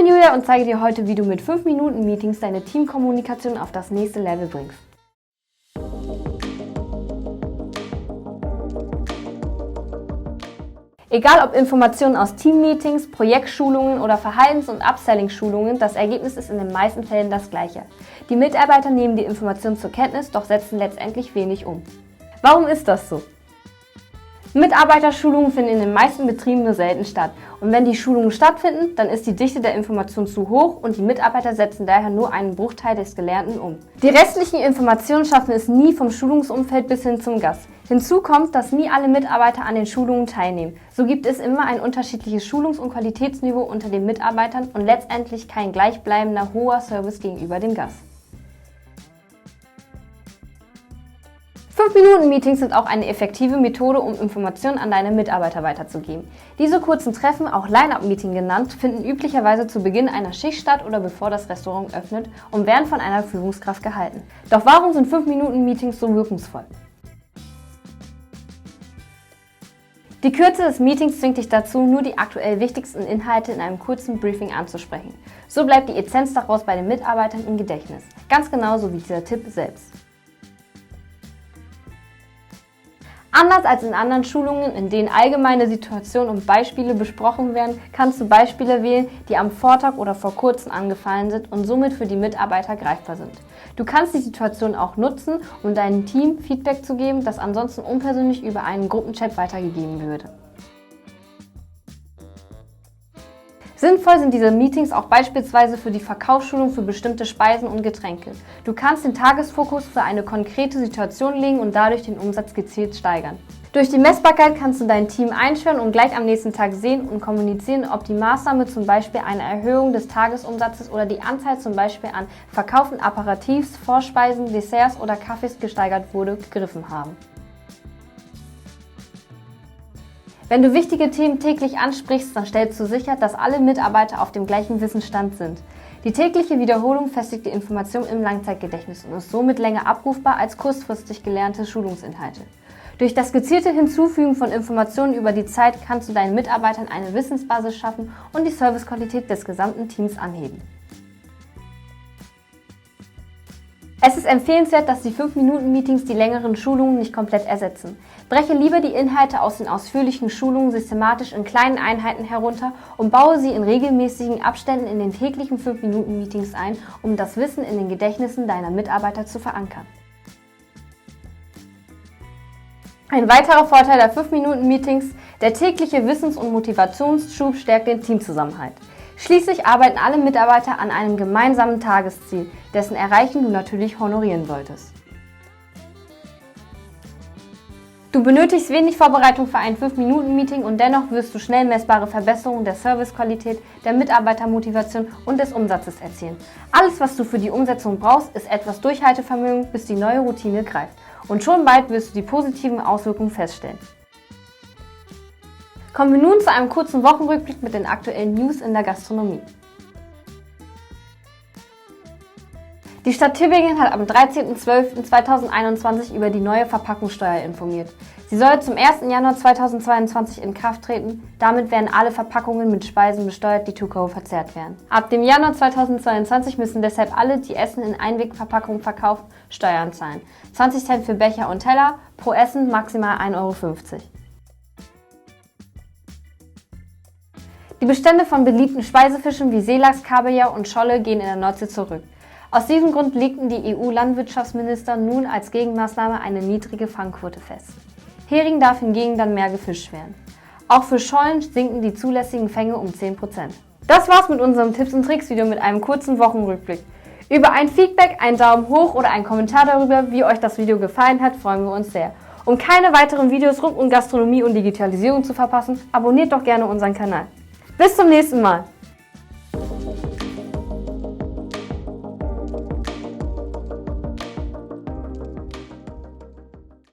bin Julia und zeige dir heute, wie du mit 5-Minuten-Meetings deine Teamkommunikation auf das nächste Level bringst. Egal ob Informationen aus Teammeetings, Projektschulungen oder Verhaltens- und Upselling-Schulungen, das Ergebnis ist in den meisten Fällen das gleiche. Die Mitarbeiter nehmen die Informationen zur Kenntnis, doch setzen letztendlich wenig um. Warum ist das so? Mitarbeiterschulungen finden in den meisten Betrieben nur selten statt. Und wenn die Schulungen stattfinden, dann ist die Dichte der Informationen zu hoch und die Mitarbeiter setzen daher nur einen Bruchteil des Gelernten um. Die restlichen Informationen schaffen es nie vom Schulungsumfeld bis hin zum Gast. Hinzu kommt, dass nie alle Mitarbeiter an den Schulungen teilnehmen. So gibt es immer ein unterschiedliches Schulungs- und Qualitätsniveau unter den Mitarbeitern und letztendlich kein gleichbleibender hoher Service gegenüber dem Gast. 5-Minuten-Meetings sind auch eine effektive Methode, um Informationen an deine Mitarbeiter weiterzugeben. Diese kurzen Treffen, auch Line-Up-Meeting genannt, finden üblicherweise zu Beginn einer Schicht statt oder bevor das Restaurant öffnet und werden von einer Führungskraft gehalten. Doch warum sind 5-Minuten-Meetings so wirkungsvoll? Die Kürze des Meetings zwingt dich dazu, nur die aktuell wichtigsten Inhalte in einem kurzen Briefing anzusprechen. So bleibt die Essenz daraus bei den Mitarbeitern im Gedächtnis. Ganz genauso wie dieser Tipp selbst. Anders als in anderen Schulungen, in denen allgemeine Situationen und Beispiele besprochen werden, kannst du Beispiele wählen, die am Vortag oder vor kurzem angefallen sind und somit für die Mitarbeiter greifbar sind. Du kannst die Situation auch nutzen, um deinem Team Feedback zu geben, das ansonsten unpersönlich über einen Gruppenchat weitergegeben würde. Sinnvoll sind diese Meetings auch beispielsweise für die Verkaufsschulung für bestimmte Speisen und Getränke. Du kannst den Tagesfokus für eine konkrete Situation legen und dadurch den Umsatz gezielt steigern. Durch die Messbarkeit kannst du dein Team einschwören und gleich am nächsten Tag sehen und kommunizieren, ob die Maßnahme zum Beispiel eine Erhöhung des Tagesumsatzes oder die Anzahl zum Beispiel an verkauften Aperitifs, Vorspeisen, Desserts oder Kaffees gesteigert wurde, gegriffen haben. Wenn du wichtige Themen täglich ansprichst, dann stellst du sicher, dass alle Mitarbeiter auf dem gleichen Wissensstand sind. Die tägliche Wiederholung festigt die Information im Langzeitgedächtnis und ist somit länger abrufbar als kurzfristig gelernte Schulungsinhalte. Durch das gezielte Hinzufügen von Informationen über die Zeit kannst du deinen Mitarbeitern eine Wissensbasis schaffen und die Servicequalität des gesamten Teams anheben. Es ist empfehlenswert, dass die 5-Minuten-Meetings die längeren Schulungen nicht komplett ersetzen. Breche lieber die Inhalte aus den ausführlichen Schulungen systematisch in kleinen Einheiten herunter und baue sie in regelmäßigen Abständen in den täglichen 5-Minuten-Meetings ein, um das Wissen in den Gedächtnissen deiner Mitarbeiter zu verankern. Ein weiterer Vorteil der 5-Minuten-Meetings: der tägliche Wissens- und Motivationsschub stärkt den Teamzusammenhalt. Schließlich arbeiten alle Mitarbeiter an einem gemeinsamen Tagesziel, dessen Erreichen du natürlich honorieren solltest. Du benötigst wenig Vorbereitung für ein 5-Minuten-Meeting und dennoch wirst du schnell messbare Verbesserungen der Servicequalität, der Mitarbeitermotivation und des Umsatzes erzielen. Alles, was du für die Umsetzung brauchst, ist etwas Durchhaltevermögen, bis die neue Routine greift. Und schon bald wirst du die positiven Auswirkungen feststellen. Kommen wir nun zu einem kurzen Wochenrückblick mit den aktuellen News in der Gastronomie. Die Stadt Tübingen hat am 13.12.2021 über die neue Verpackungssteuer informiert. Sie soll zum 1. Januar 2022 in Kraft treten. Damit werden alle Verpackungen mit Speisen besteuert, die to go verzehrt werden. Ab dem Januar 2022 müssen deshalb alle, die Essen in Einwegverpackungen verkaufen, Steuern zahlen. 20 Cent für Becher und Teller, pro Essen maximal 1,50 Euro. Die Bestände von beliebten Speisefischen wie Seelachs, Kabeljau und Scholle gehen in der Nordsee zurück. Aus diesem Grund legten die EU-Landwirtschaftsminister nun als Gegenmaßnahme eine niedrige Fangquote fest. Hering darf hingegen dann mehr gefischt werden. Auch für Schollen sinken die zulässigen Fänge um 10%. Das war's mit unserem Tipps und Tricks Video mit einem kurzen Wochenrückblick. Über ein Feedback, einen Daumen hoch oder einen Kommentar darüber, wie euch das Video gefallen hat, freuen wir uns sehr. Um keine weiteren Videos rund um Gastronomie und Digitalisierung zu verpassen, abonniert doch gerne unseren Kanal. Bis zum nächsten Mal!